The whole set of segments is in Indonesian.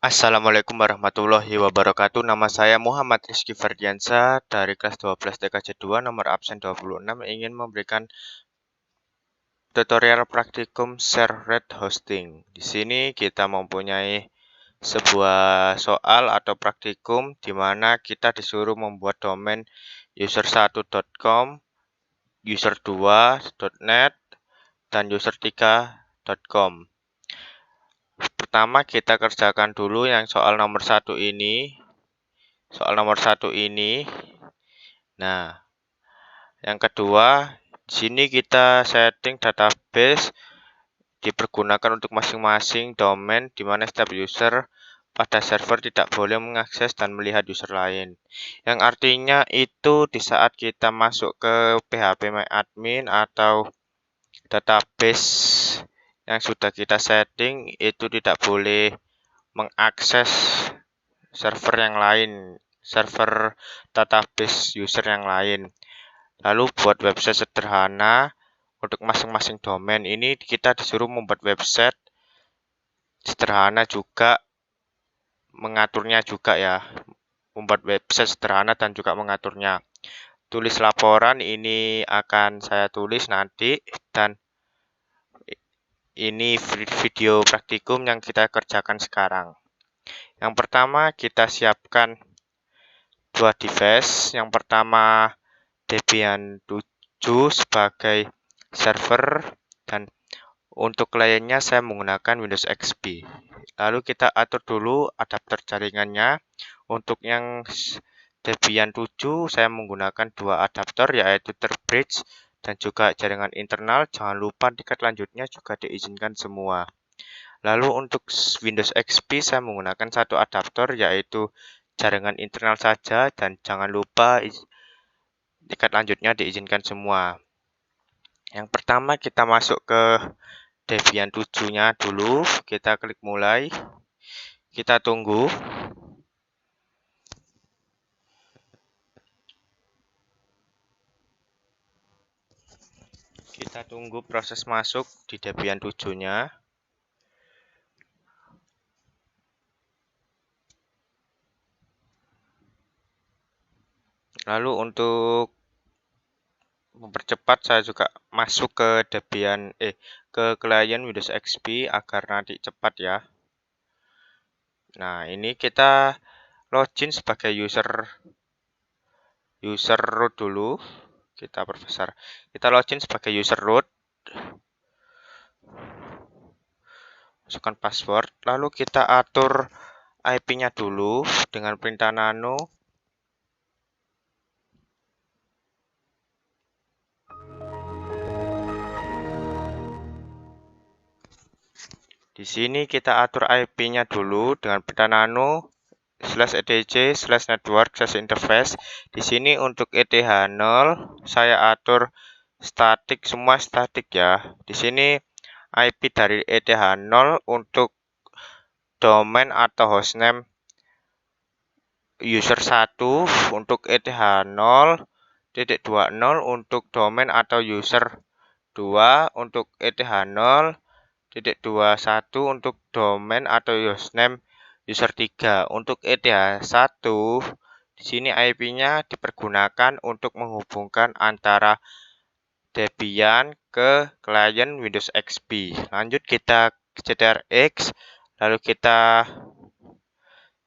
Assalamualaikum warahmatullahi wabarakatuh. Nama saya Muhammad Rizky Ferdiansyah dari kelas 12 TKJ 2 nomor absen 26 ingin memberikan tutorial praktikum server hosting. Di sini kita mempunyai sebuah soal atau praktikum di mana kita disuruh membuat domain user1.com, user2.net, dan user3.com. Pertama kita kerjakan dulu yang soal nomor 1 ini. Nah, yang kedua, di sini kita setting database dipergunakan untuk masing-masing domain di mana setiap user pada server tidak boleh mengakses dan melihat user lain. Yang artinya itu di saat kita masuk ke phpMyAdmin atau database yang sudah kita setting itu tidak boleh mengakses server yang lain, server database user yang lain. Lalu buat website sederhana untuk masing-masing domain ini kita disuruh membuat website sederhana juga, mengaturnya juga ya. Membuat website sederhana dan juga mengaturnya. Tulis laporan ini akan saya tulis nanti, dan ini video praktikum yang kita kerjakan sekarang. Yang pertama kita siapkan dua device. Yang pertama Debian 7 sebagai server dan untuk kliennya saya menggunakan Windows XP. Lalu kita atur dulu adapter jaringannya. Untuk yang Debian 7 saya menggunakan dua adapter yaitu Bridge dan juga jaringan internal. Jangan lupa tingkat lanjutnya juga diizinkan semua. Lalu untuk Windows XP saya menggunakan satu adapter yaitu jaringan internal saja dan jangan lupa tingkat lanjutnya diizinkan semua. Yang pertama kita masuk ke Debian 7-nya dulu, kita klik mulai, kita tunggu. Kita tunggu proses masuk di Debian 7-nya. Lalu untuk mempercepat saya juga masuk ke ke klien Windows XP agar nanti cepat ya. Nah, ini kita login sebagai user root dulu. Kita perbesar. Kita login sebagai user root. Masukkan password, lalu kita atur IP-nya dulu dengan perintah nano. Di sini kita atur IP-nya dulu dengan perintah nano /etc/network/interface. Di sini untuk ETH0 saya atur statik, semua statik ya. Di sini IP dari ETH0 untuk domain atau hostname user1, untuk ETH0.20 untuk domain atau user2, untuk ETH0.21 untuk domain atau hostname user3. Untuk ETH1 di sini IP-nya dipergunakan untuk menghubungkan antara Debian ke klien Windows XP. Lanjut kita ctrx, lalu kita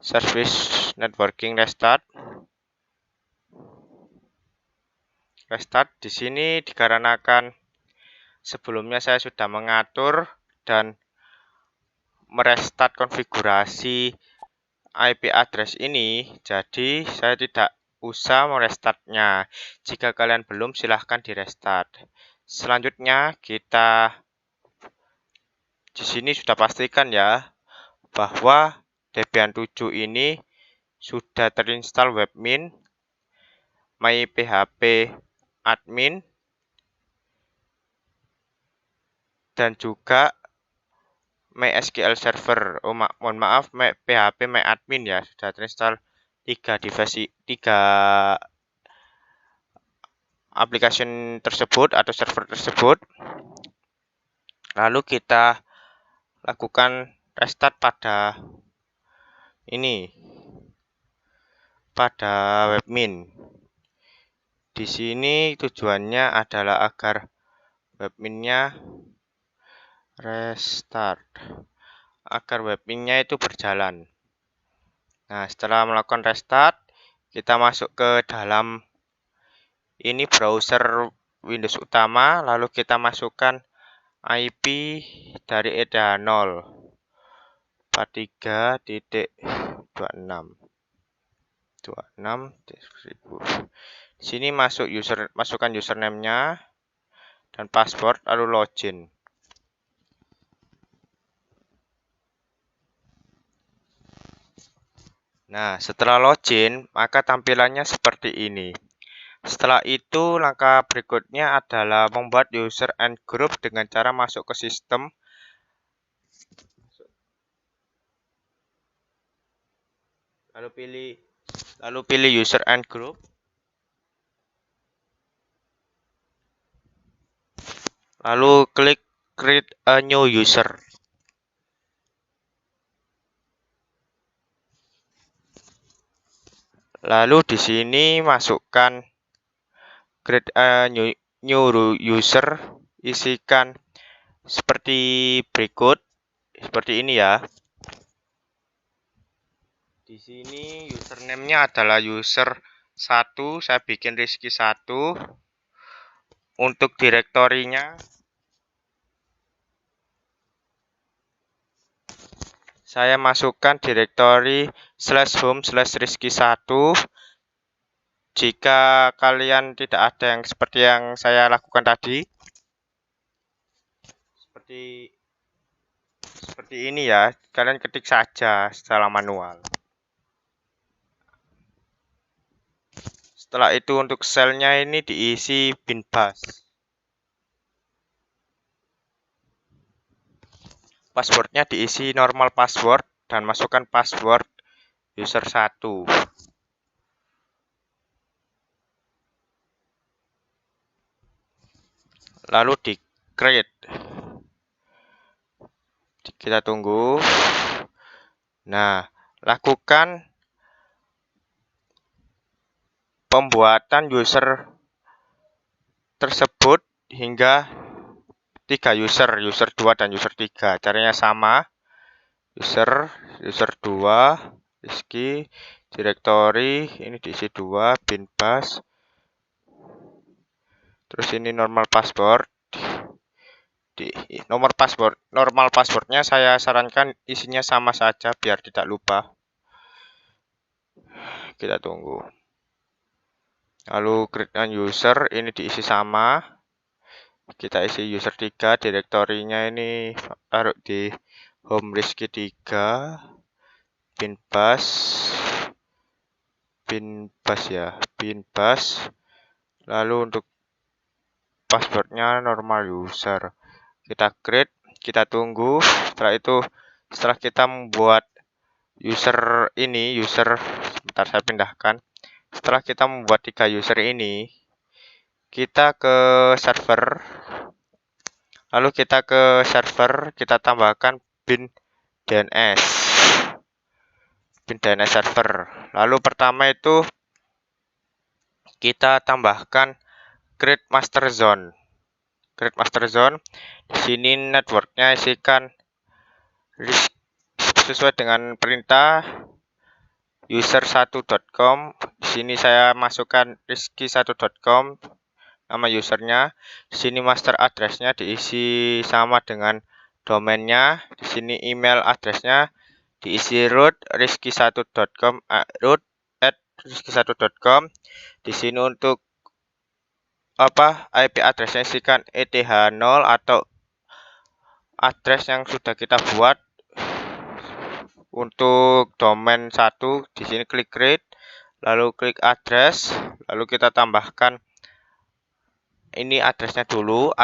service networking restart. Di sini dikarenakan sebelumnya saya sudah mengatur dan merestart konfigurasi IP address ini, jadi saya tidak usah merestartnya. Jika kalian belum, silahkan direstart. Selanjutnya kita di sini sudah pastikan ya bahwa Debian 7 ini sudah terinstall webmin, myphpAdmin, dan juga MySQL Server. Mohon maaf, phpMyAdmin ya, sudah terinstall 3 aplikasi tersebut atau server tersebut. Lalu kita lakukan restart pada ini pada webmin. Di sini tujuannya adalah agar webminnya restart, agar webminnya itu berjalan. Nah, setelah melakukan restart, kita masuk ke dalam ini browser Windows utama, lalu kita masukkan IP dari ETH0 43.26 sini masukkan username-nya dan password, lalu login. Nah, setelah login, maka tampilannya seperti ini. Setelah itu, langkah berikutnya adalah membuat user and group dengan cara masuk ke sistem. Lalu pilih user and group. Lalu klik create a new user. Lalu di sini masukkan create a new user, isikan seperti berikut, seperti ini ya. Di sini username-nya adalah user 1, saya bikin Rizky 1. Untuk direktorinya saya masukkan direktori /home/Rizky1. Jika kalian tidak ada yang seperti yang saya lakukan tadi, seperti ini ya, kalian ketik saja secara manual. Setelah itu untuk selnya ini diisi binbash. Passwordnya diisi normal password dan masukkan password user 1. Lalu di create. Kita tunggu. Nah, lakukan pembuatan user tersebut hingga 3 user 2 dan user 3. Caranya sama. User 2, Rizky, directory, ini diisi 2, binbash. Terus ini normal password. Normal passwordnya saya sarankan isinya sama saja biar tidak lupa. Kita tunggu. Lalu create a user, ini diisi sama. Kita isi user 3, direktorinya ini taruh di home Rizky 3, binbash ya, binbash. Lalu untuk passwordnya normal user. Kita create, kita tunggu. Setelah kita membuat user ini, sebentar saya pindahkan. Setelah kita membuat 3 user ini, kita ke server. Lalu kita ke server, kita tambahkan bin DNS server. Lalu pertama itu kita tambahkan create master zone. Di sini networknya isikan sesuai dengan perintah user1.com. Di sini saya masukkan rizky1.com nama usernya. Di sini master addressnya diisi sama dengan domainnya. Di sini email addressnya diisi root rizky1.com, root@rizky1.com. Di sini untuk IP addressnya isikan ETH0 atau address yang sudah kita buat. Untuk domain 1 di sini klik create, lalu klik address, lalu kita tambahkan ini addressnya dulu.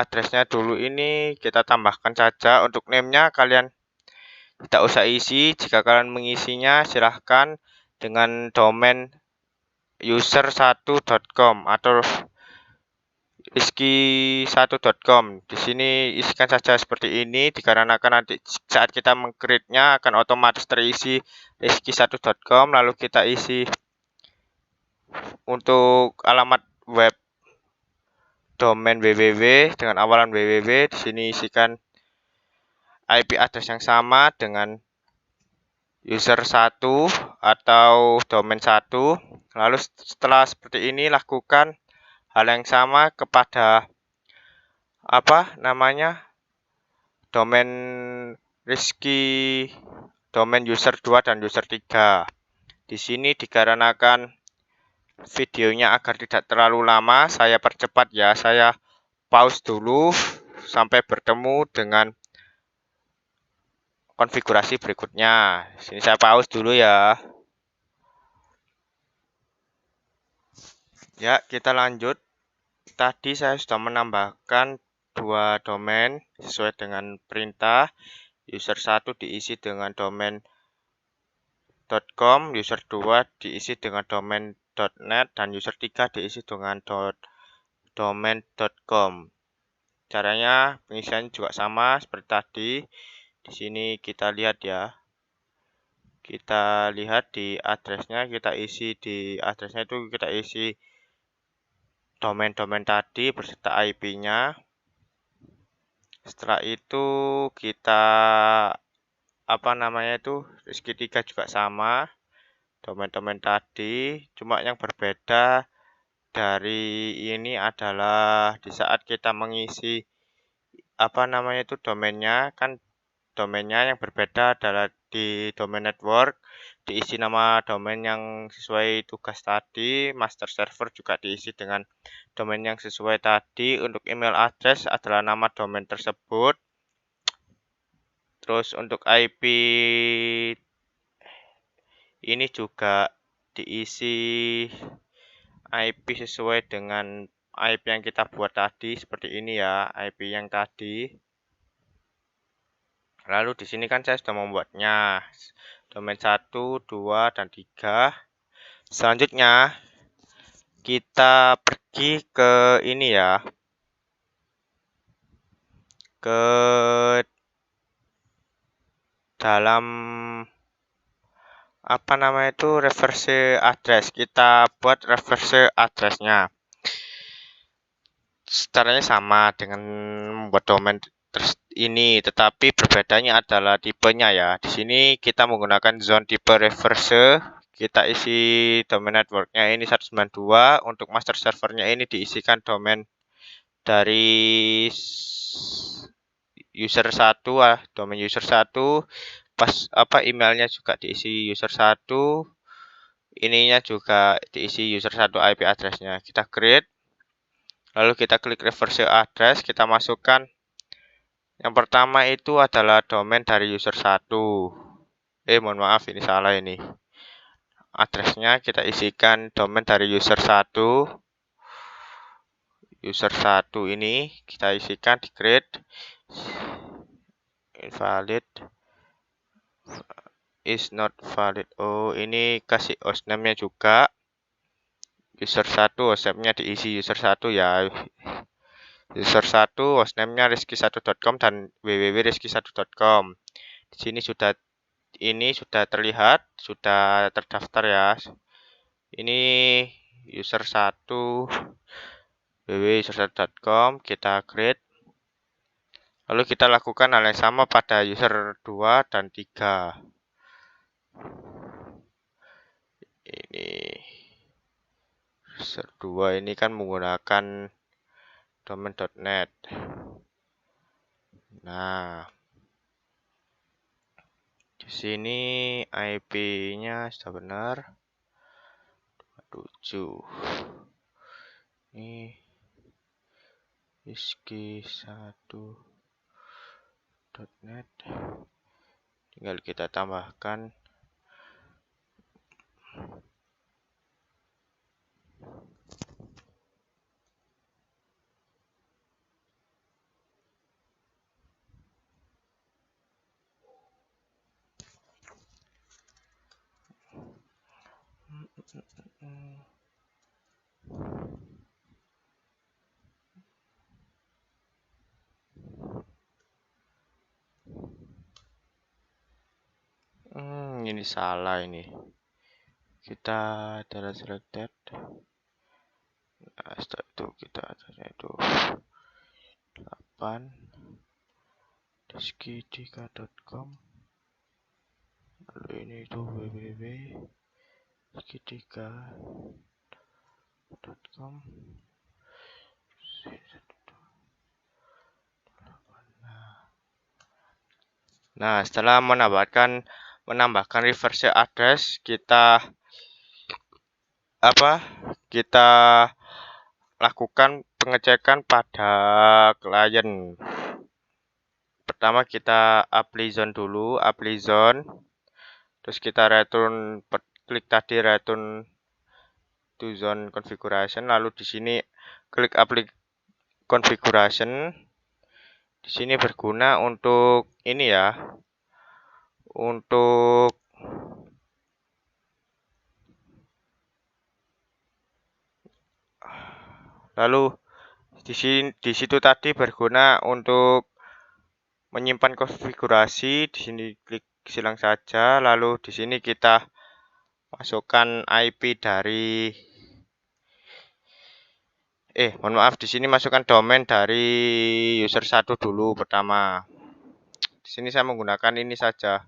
Ini kita tambahkan saja. Untuk name-nya kalian tidak usah isi. Jika kalian mengisinya silahkan dengan domain user1.com atau rizky1.com. Di sini isikan saja seperti ini, dikarenakan nanti saat kita meng-create-nya akan otomatis terisi rizky1.com. Lalu kita isi untuk alamat web domain www dengan awalan www. Di sini isikan IP address yang sama dengan user 1 atau domain 1. Lalu setelah seperti ini lakukan hal yang sama kepada domain Rizky, domain user 2 dan user 3. Di sini dikarenakan videonya agar tidak terlalu lama, saya percepat ya. Saya pause dulu sampai bertemu dengan konfigurasi berikutnya. Sini saya pause dulu ya. Ya, kita lanjut. Tadi saya sudah menambahkan 2 domain sesuai dengan perintah. User 1 diisi dengan domain .com, user 2 diisi dengan domain .net, dan user 3 diisi dengan domain.com. Caranya pengisiannya juga sama seperti tadi. Di sini kita lihat ya. Kita lihat di addressnya, kita isi domain-domain tadi beserta IP-nya. Setelah itu kita Rizky 3 juga sama domain-domain tadi, cuma yang berbeda dari ini adalah di saat kita mengisi domainnya, kan domainnya yang berbeda adalah di domain network diisi nama domain yang sesuai tugas tadi, master server juga diisi dengan domain yang sesuai tadi. Untuk email address adalah nama domain tersebut. Terus untuk IP ini juga diisi IP sesuai dengan IP yang kita buat tadi, seperti ini ya, IP yang tadi. Lalu di sini kan saya sudah membuatnya domain 1, 2, dan 3. Selanjutnya kita pergi ke ini ya, ke dalam reverse address. Kita buat reverse addressnya. Caranya sama dengan membuat domain ini, tetapi perbedaannya adalah tipenya ya. Di sini kita menggunakan zone tipe reverse. Kita isi domain networknya ini 192. Untuk master servernya ini diisikan domain dari user 1, domain user 1. Emailnya juga diisi user 1. Ininya juga diisi user 1 IP addressnya. Kita create. Lalu kita klik reverse address, kita masukkan. Yang pertama itu adalah domain dari user 1. Mohon maaf, ini salah ini. Addressnya kita isikan domain dari user 1. User 1 ini kita isikan di create. Invalid. Is not valid. Oh, ini kasih hostname-nya juga. User 1 hostname-nya diisi user 1 ya. User 1 hostname-nya rizky1.com dan www.rizky1.com. Di sini sudah terlihat, sudah terdaftar ya. Ini user 1 www.user1.com, kita create. Lalu kita lakukan hal yang sama pada user 2 dan 3. Ini user 2 ini kan menggunakan domain.net. Nah, di sini IP-nya sudah benar. 27. Ini rizky1.net. Tinggal kita tambahkan salah ini. Kita adalah selected. Nah, setelah itu kita adanya itu 8 diskidika.com. Lalu ini itu www.diskidika.com. Nah, setelah menambahkan reverse address, kita lakukan pengecekan pada klien. Pertama kita apply zone dulu, apply zone. Terus kita klik tadi return to zone configuration, lalu di sini klik apply configuration. Di sini berguna untuk ini ya. Untuk lalu di situ tadi berguna untuk menyimpan konfigurasi. Di sini klik silang saja, lalu di sini kita masukkan IP dari mohon maaf, di sini masukkan domain dari user 1 dulu pertama. Di sini saya menggunakan ini saja.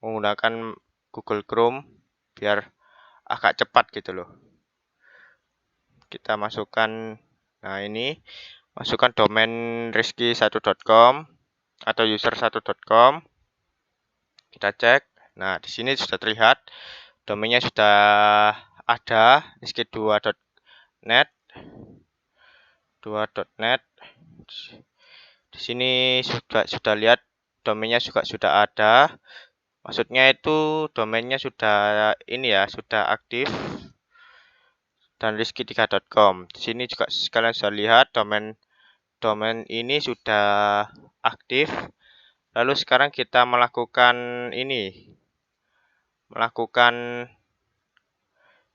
Menggunakan Google Chrome biar agak cepat gitu loh. Kita masukkan, nah ini masukkan domain rizky1.com atau user1.com. Kita cek. Nah, di sini sudah terlihat domainnya sudah ada, rizky2.net. 2.net. Di sini sudah lihat domainnya juga sudah ada. Maksudnya itu domainnya sudah ini ya, sudah aktif. Dan rizky3.com. Di sini juga kalian sudah lihat domain ini sudah aktif. Lalu sekarang kita melakukan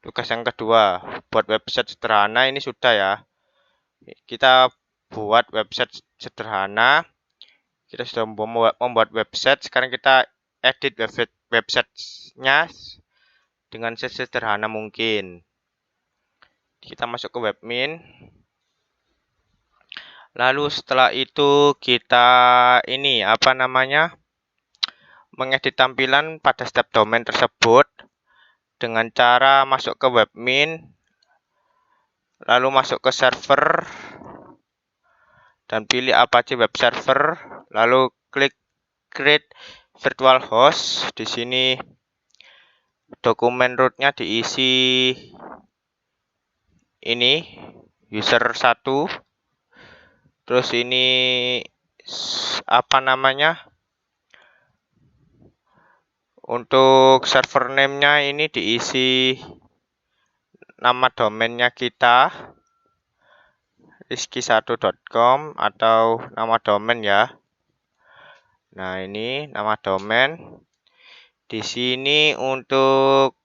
tugas yang kedua, buat website sederhana. Ini sudah ya. Kita buat website sederhana. Kita sudah membuat website. Sekarang kita edit website-nya dengan sesederhana mungkin. Kita masuk ke webmin. Lalu setelah itu kita mengedit tampilan pada setiap domain tersebut dengan cara masuk ke webmin, lalu masuk ke server dan pilih Apache web server, lalu klik create virtual host. Di sini dokumen rootnya diisi ini user 1. Terus ini untuk server name-nya ini diisi nama domainnya kita, rizky1.com atau nama domain ya. Nah, ini nama domain. Di sini untuk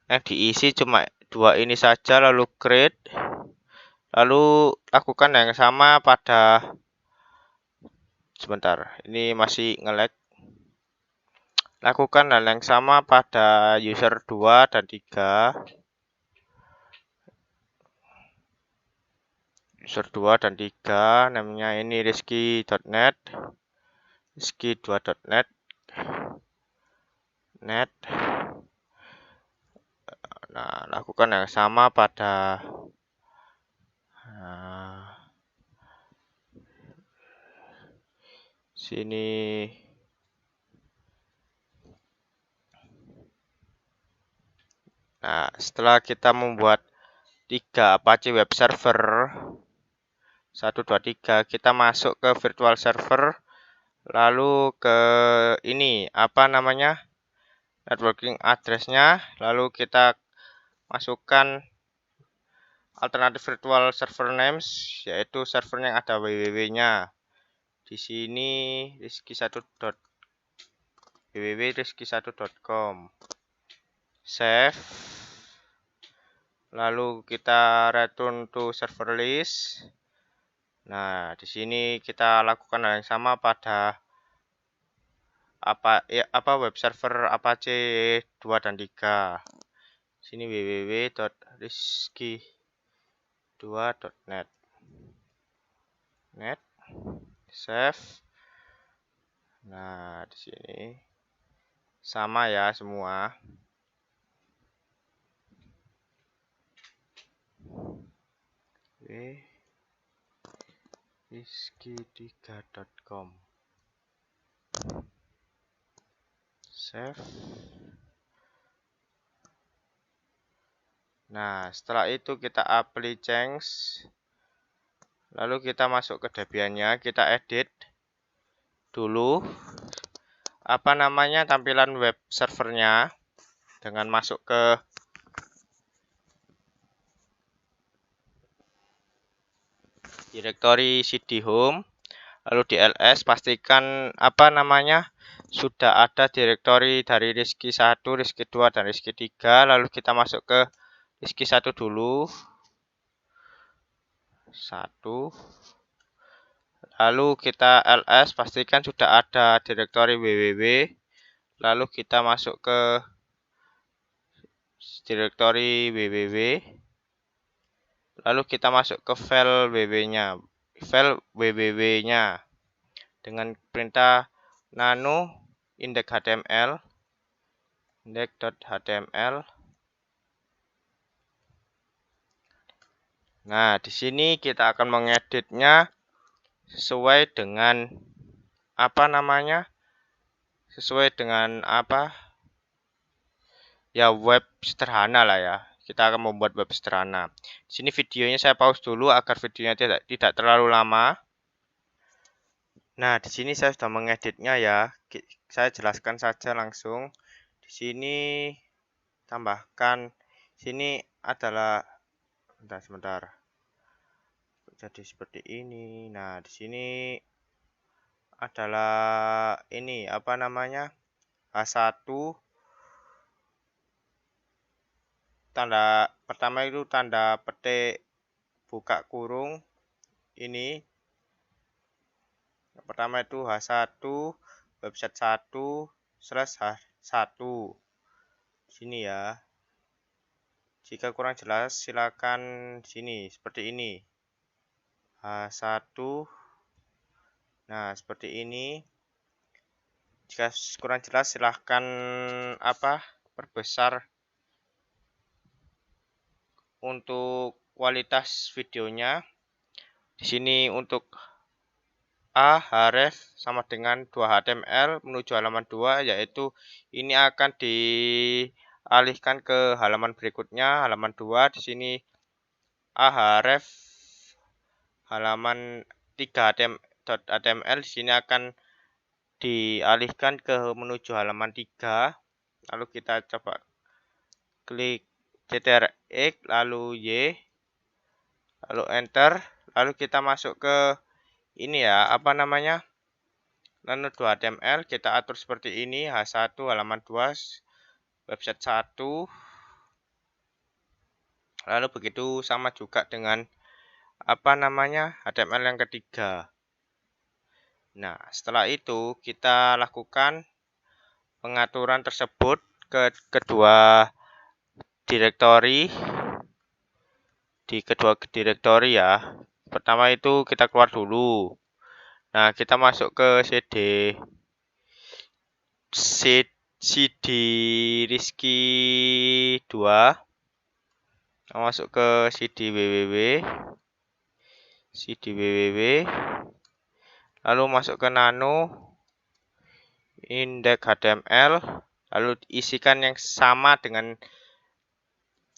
yang diisi cuma 2 ini saja, lalu create. Lalu lakukan yang sama pada sebentar, ini masih nge-lag. Lakukan hal yang sama pada user 2 dan 3. User 2 dan 3 namanya ini rizky.net, rizky2.net. Nah, lakukan yang sama pada sini. Nah, setelah kita membuat 3 Apache web server 1, 2, 3, kita masuk ke virtual server, lalu ke ini networking address-nya, lalu kita masukkan alternatif virtual server names, yaitu server yang ada www-nya. Di sini www.rizky1.com. Save. Lalu kita return to server list. Nah, di sini kita lakukan hal yang sama pada web server Apache 2 dan 3. Sini www.rizky2.net. Save. Nah, di sini sama ya semua. rizky3.com. Save. Nah, setelah itu kita apply change. Lalu kita masuk ke Debian-nya, kita edit dulu tampilan web servernya dengan masuk ke direktori cd home, lalu di ls pastikan sudah ada direktori dari Rizky 1, Rizky 2 dan Rizky 3, lalu kita masuk ke Rizky 1 dulu. 1. Lalu kita ls pastikan sudah ada direktori www. Lalu kita masuk ke direktori www. Lalu kita masuk ke file www-nya dengan perintah nano index.html. Nah, di sini kita akan mengeditnya sesuai dengan web sederhana lah ya. Kita akan membuat web sederhana. Di sini videonya saya pause dulu agar videonya tidak terlalu lama. Nah, di sini saya sudah mengeditnya ya. Saya jelaskan saja langsung. Di sini tambahkan, sini adalah sebentar. Jadi seperti ini. Nah, di sini adalah ini H1. Tanda pertama itu tanda petik buka kurung. Ini yang pertama itu H1 website 1/H1. Sini ya. Jika kurang jelas silakan sini seperti ini. H1. Nah, seperti ini. Jika kurang jelas silahkan perbesar untuk kualitas videonya. Di sini untuk href sama dengan 2html menuju halaman 2, yaitu ini akan dialihkan ke halaman berikutnya, halaman 2. Di sini href halaman 3.html di sini akan dialihkan ke menuju halaman 3. Lalu kita coba klik Ctrl+X lalu Y, lalu enter, lalu kita masuk ke ini ya nano2html, kita atur seperti ini, H1 halaman 2 website 1. Lalu begitu sama juga dengan HTML yang ketiga. Nah, setelah itu kita lakukan pengaturan tersebut ke kedua direktori. Di kedua direktori ya. Pertama itu kita keluar dulu. Nah, kita masuk ke cd Rizky 2. Masuk ke cd www. Lalu masuk ke nano index.html. Lalu isikan yang sama dengan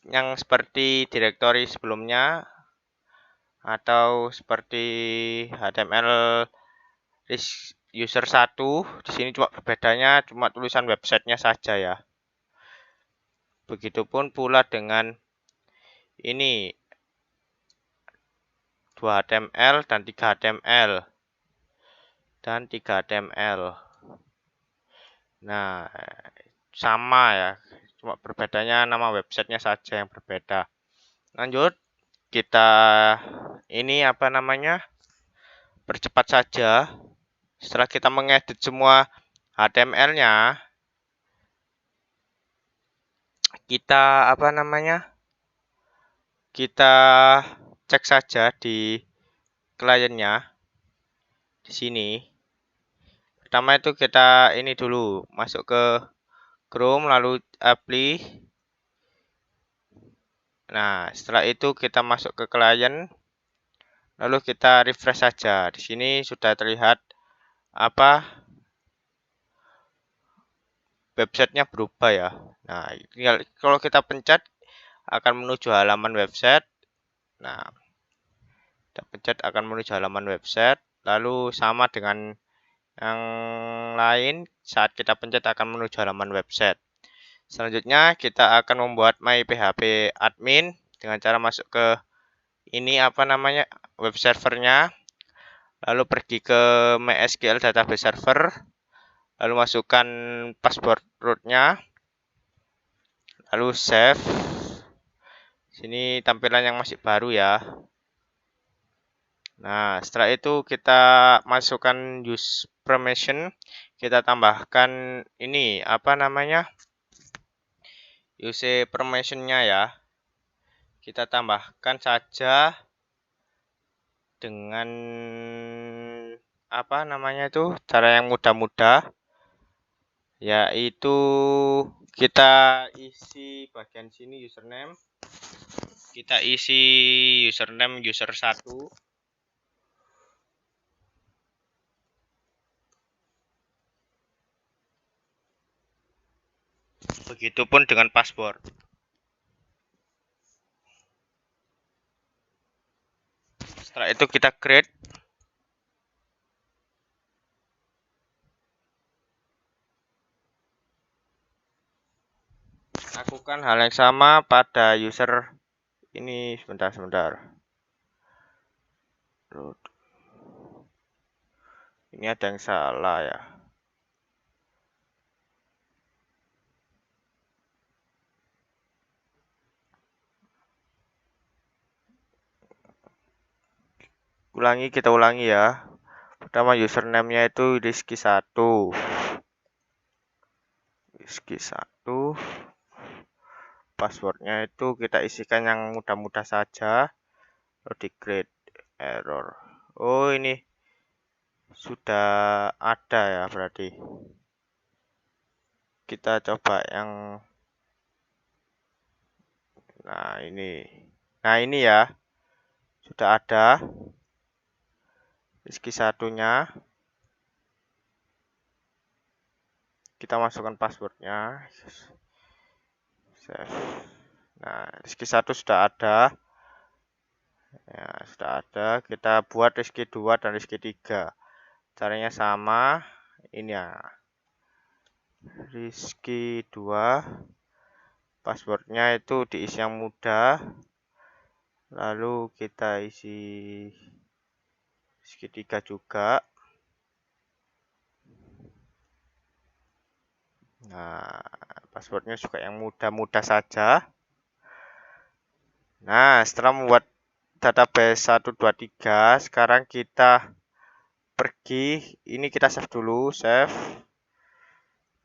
yang seperti direktori sebelumnya atau seperti HTML user 1. Di sini cuma berbedanya cuma tulisan websitenya saja ya. Begitupun pula dengan ini 2HTML dan 3HTML. Nah, sama ya. Cuma berbedanya nama websitenya saja yang berbeda. Lanjut, kita ini percepat saja. Setelah kita mengedit semua HTML-nya kita kita cek saja di kliennya di sini. Pertama itu kita ini dulu masuk ke Chrome lalu apply. Nah, setelah itu kita masuk ke klien lalu kita refresh saja. Di sini sudah terlihat websitenya berubah ya. Nah, kalau kita pencet akan menuju halaman website. Nah, kita pencet akan menuju halaman website. Lalu sama dengan yang lain, saat kita pencet akan menuju halaman website. Selanjutnya kita akan membuat My PHP admin dengan cara masuk ke ini web servernya. Lalu pergi ke MySQL database server. Lalu masukkan password rootnya. Lalu save. Sini tampilan yang masih baru ya. Nah, setelah itu kita masukkan use permission, kita tambahkan ini use permission-nya ya. Kita tambahkan saja dengan cara yang mudah-mudah, yaitu kita isi bagian sini username. Kita isi username user 1. Begitupun dengan password. Setelah itu kita create. Lakukan hal yang sama pada user ini. Sebentar. Ini ada yang salah ya. Kita ulangi ya. Pertama username-nya itu Rizky1. Passwordnya itu kita isikan yang mudah-mudah saja. Lalu di create error. Oh, ini sudah ada ya berarti. Kita coba yang Nah, ini ya. Sudah ada Rizky1-nya. Kita masukkan passwordnya. Save. Nah, Rizky1 sudah ada. Ya, sudah ada. Kita buat Rizky2 dan Rizky3. Caranya sama. Ini ya. Rizky2. Passwordnya itu diisi yang mudah. Lalu kita isi Rizky3 juga. Nah, passwordnya juga yang mudah-mudah saja. Nah, setelah membuat database 123, sekarang kita pergi. Ini kita save dulu, save.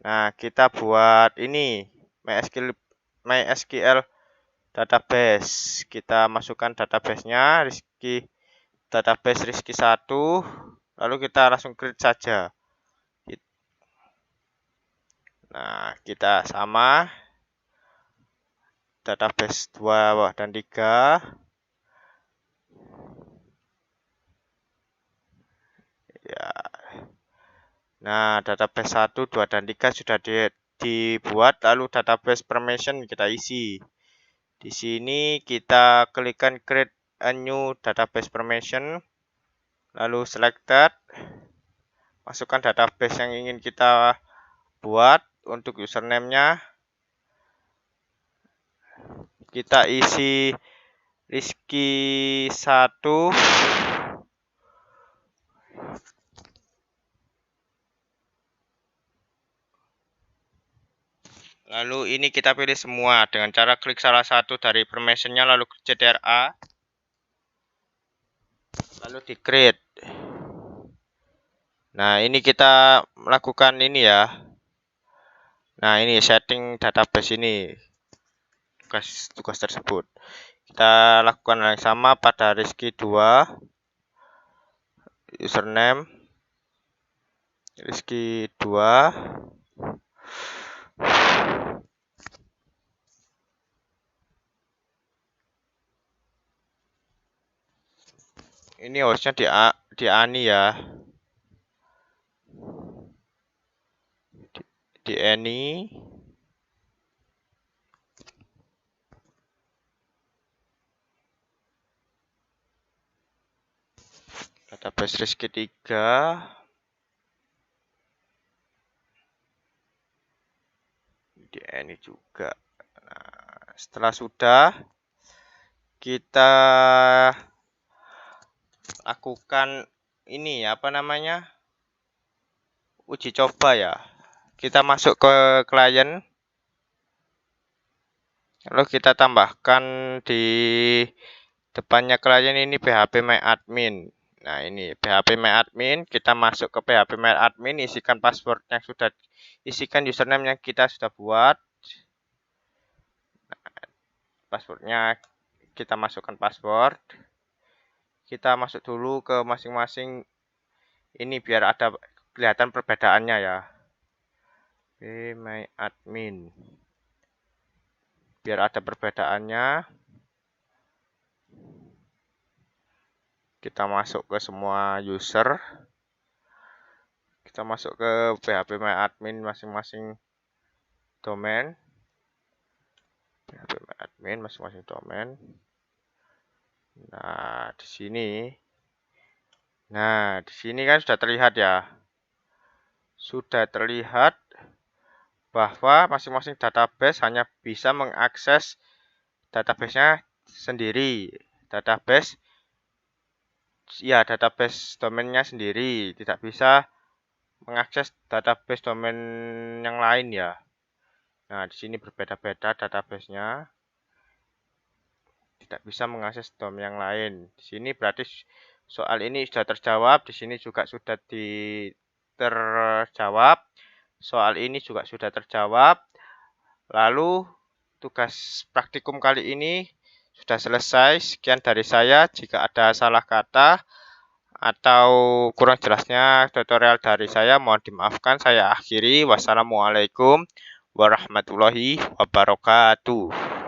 Nah, kita buat ini MySQL database. Kita masukkan database-nya database Rizky1. Lalu kita langsung create saja. Nah, kita sama database 2 dan 3. Ya. Nah, database 1, 2 dan 3 sudah dibuat, lalu database permission kita isi. Di sini kita klikkan create a new database permission. Lalu selected. Masukkan database yang ingin kita buat untuk username-nya. Kita isi Rizky1. Lalu ini kita pilih semua dengan cara klik salah satu dari permission-nya lalu CTRA. Lalu di create. Nah, ini kita melakukan ini ya. Nah, ini setting database ini. Tugas tersebut. Kita lakukan hal yang sama pada Rizky 2. Username Rizky 2. Ini hostnya di Ani ya. Di Ani. Database Rizky 3. Di Ani juga. Nah, setelah sudah kita lakukan ini apa namanya? Uji coba ya. Kita masuk ke klien. Lalu kita tambahkan di depannya klien ini php-my-admin. Nah, ini php-my-admin, kita masuk ke php-my-admin, isikan password yang sudah isikan username yang kita sudah buat. Nah, passwordnya kita masukkan password. Kita masuk dulu ke masing-masing ini biar ada kelihatan perbedaannya ya. php-my-admin. Biar ada perbedaannya. Kita masuk ke semua user. Kita masuk ke php-my-admin masing-masing domain. php-my-admin masing-masing domain. Nah, di sini. Nah, di sini kan sudah terlihat ya. Sudah terlihat bahwa masing-masing database hanya bisa mengakses database-nya sendiri. Database domainnya sendiri, tidak bisa mengakses database domain yang lain ya. Nah, di sini berbeda-beda database-nya. Tidak bisa mengakses domain yang lain. Di sini berarti soal ini sudah terjawab, di sini juga sudah terjawab. Soal ini juga sudah terjawab. Lalu tugas praktikum kali ini sudah selesai. Sekian dari saya. Jika ada salah kata atau kurang jelasnya tutorial dari saya, mohon dimaafkan. Saya akhiri. Wassalamualaikum warahmatullahi wabarakatuh.